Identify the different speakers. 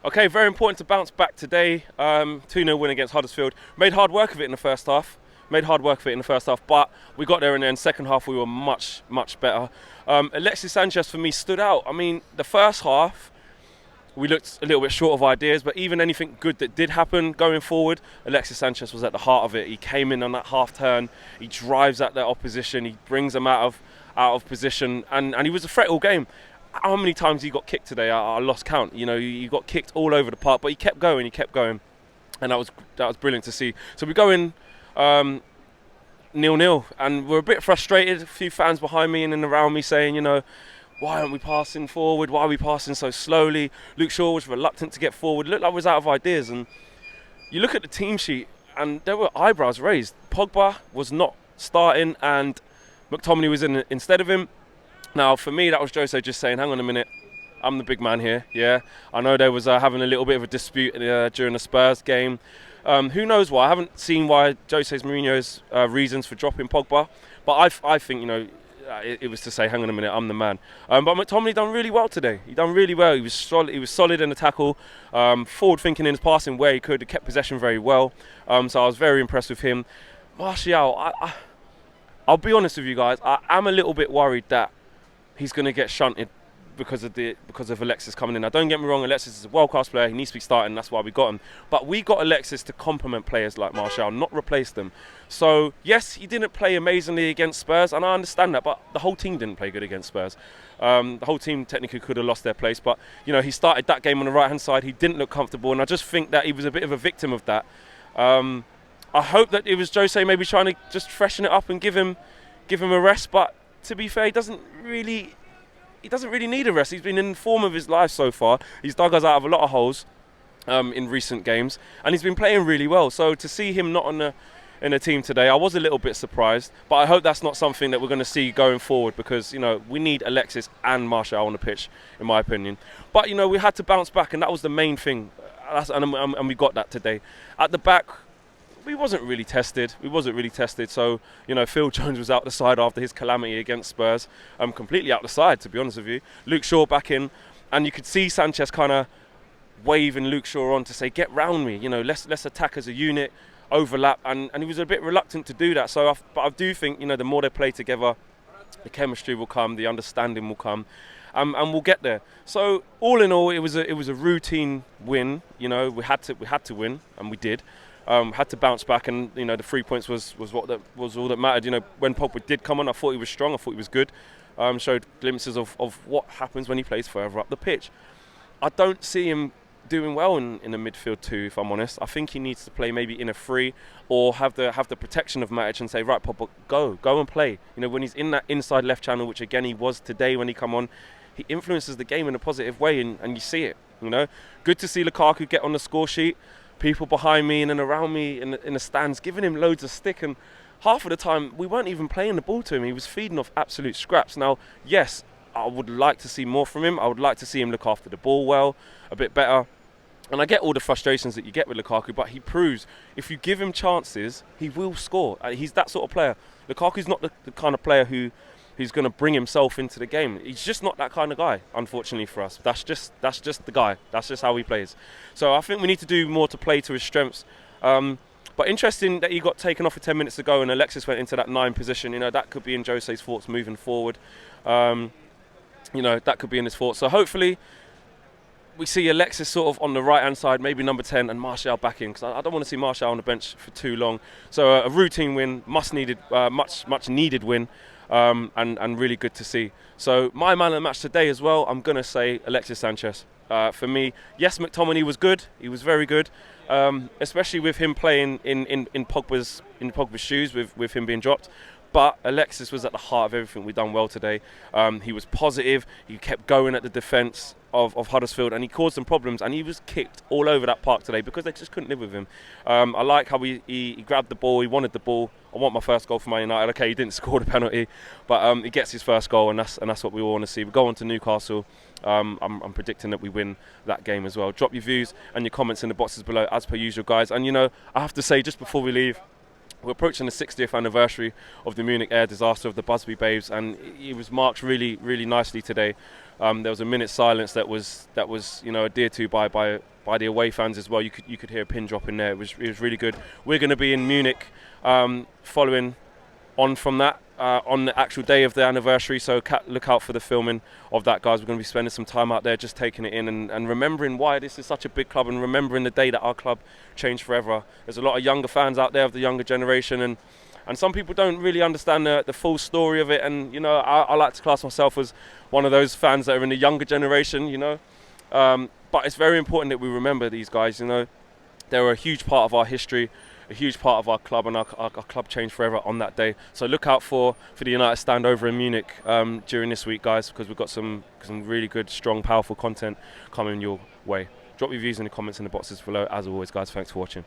Speaker 1: Okay, very important to bounce back today. 2-0 win against Huddersfield. Made hard work of it in the first half. But we got there, and then second half we were much better. Alexis Sanchez for me stood out. I mean, the first half we looked a little bit short of ideas, but even anything good that did happen going forward, Alexis Sanchez was at the heart of it. He came in on that half turn, he drives at their opposition, he brings them out of position, and he was a threat all game. How many times he got kicked today? I lost count. You know, he got kicked all over the park, but he kept going, and that was brilliant to see. So we go in 0-0, and we're a bit frustrated. A few fans behind me and around me saying, you know, why aren't we passing forward? Why are we passing so slowly? Luke Shaw was reluctant to get forward. It looked like we was out of ideas. And you look at the team sheet, and there were eyebrows raised. Pogba was not starting, and McTominay was in instead of him. Now, for me, that was Jose just saying, hang on a minute, I'm the big man here, yeah. I know they was having a little bit of a dispute during the Spurs game. Who knows why? I haven't seen why Jose Mourinho's reasons for dropping Pogba, but I think, you know, it was to say, hang on a minute, I'm the man. But McTominay done really well today. He done really well. He was solid in the tackle, forward thinking in his passing where he could. He kept possession very well. So I was very impressed with him. Martial, I'll be honest with you guys, I am a little bit worried that he's going to get shunted because of Alexis coming in. Now, don't get me wrong, Alexis is a world-class player. He needs to be starting. That's why we got him. But we got Alexis to complement players like Martial, not replace them. So, yes, he didn't play amazingly against Spurs, and I understand that, but the whole team didn't play good against Spurs. The whole team technically could have lost their place, but, you know, he started that game on the right-hand side. He didn't look comfortable, and I just think that he was a bit of a victim of that. I hope that it was Jose maybe trying to just freshen it up and give him a rest, but to be fair, he doesn't really need a rest. He's been in form of his life so far. He's dug us out of a lot of holes in recent games, and he's been playing really well. So to see him not in a team today, I was a little bit surprised, but I hope that's not something that we're going to see going forward, because, you know, we need Alexis and Martial on the pitch, in my opinion. But, you know, we had to bounce back, and that was the main thing, and we got that today. At the back, we wasn't really tested. So, you know, Phil Jones was out the side after his calamity against Spurs. Completely out the side, to be honest with you. Luke Shaw back in, and you could see Sanchez kind of waving Luke Shaw on to say, get round me. You know, let's attack as a unit, overlap, and he was a bit reluctant to do that. But I do think, you know, the more they play together, the chemistry will come, the understanding will come. And we'll get there. So all in all, it was a routine win. You know, we had to win, and we did. Had to bounce back, and, you know, the 3 points was all that mattered. You know, when Pogba did come on, I thought he was strong. I thought he was good. Showed glimpses of what happens when he plays further up the pitch. I don't see him doing well in the midfield too, if I'm honest. I think he needs to play maybe in a free, or have the protection of Matic and say, right, Pogba, go and play. You know, when he's in that inside left channel, which again he was today when he come on, he influences the game in a positive way, and you see it. You know, good to see Lukaku get on the score sheet. People behind me and around me in the stands giving him loads of stick, and half of the time we weren't even playing the ball to him. He was feeding off absolute scraps. Now, yes, I would like to see more from him. I would like to see him look after the ball well, a bit better. And I get all the frustrations that you get with Lukaku, but he proves if you give him chances, he will score. He's that sort of player. Lukaku's not the kind of player who's going to bring himself into the game. He's just not that kind of guy, unfortunately for us. That's just the guy. That's just how he plays. So I think we need to do more to play to his strengths. But interesting that he got taken off for 10 minutes ago and Alexis went into that 9 position. You know, that could be in Jose's thoughts moving forward. You know, that could be in his thoughts. So hopefully we see Alexis sort of on the right-hand side, maybe number 10, and Martial back in, because I don't want to see Martial on the bench for too long. So a routine win, much needed win. And really good to see. So my man of the match today as well, I'm going to say Alexis Sanchez. For me, yes, McTominay was good. He was very good, especially with him playing in Pogba's shoes, with him being dropped. But Alexis was at the heart of everything we've done well today. He was positive. He kept going at the defence of Huddersfield, and he caused some problems, and he was kicked all over that park today because they just couldn't live with him. I like how he grabbed the ball. He wanted the ball. I want my first goal for Man United. Okay, he didn't score the penalty, but he gets his first goal, and that's what we all want to see. We go on to Newcastle. I'm predicting that we win that game as well. Drop your views and your comments in the boxes below, as per usual, guys. And, you know, I have to say, just before we leave, we're approaching the 60th anniversary of the Munich air disaster of the Busby Babes, and it was marked really, really nicely today. There was a minute's silence that was adhered to by the away fans as well. You could hear a pin drop in there. It was really good. We're going to be in Munich following on from that on the actual day of the anniversary, so look out for the filming of that, guys. We're going to be spending some time out there just taking it in and remembering why this is such a big club, and remembering the day that our club changed forever. There's a lot of younger fans out there of the younger generation, and some people don't really understand the full story of it, and I like to class myself as one of those fans that are in the younger generation, but it's very important that we remember these guys. They were a huge part of our history, a huge part of our club, and our club changed forever on that day. So look out for the United stand over in Munich during this week, guys, because we've got some really good, strong, powerful content coming your way. Drop your views in the comments in the boxes below. As always, guys, thanks for watching.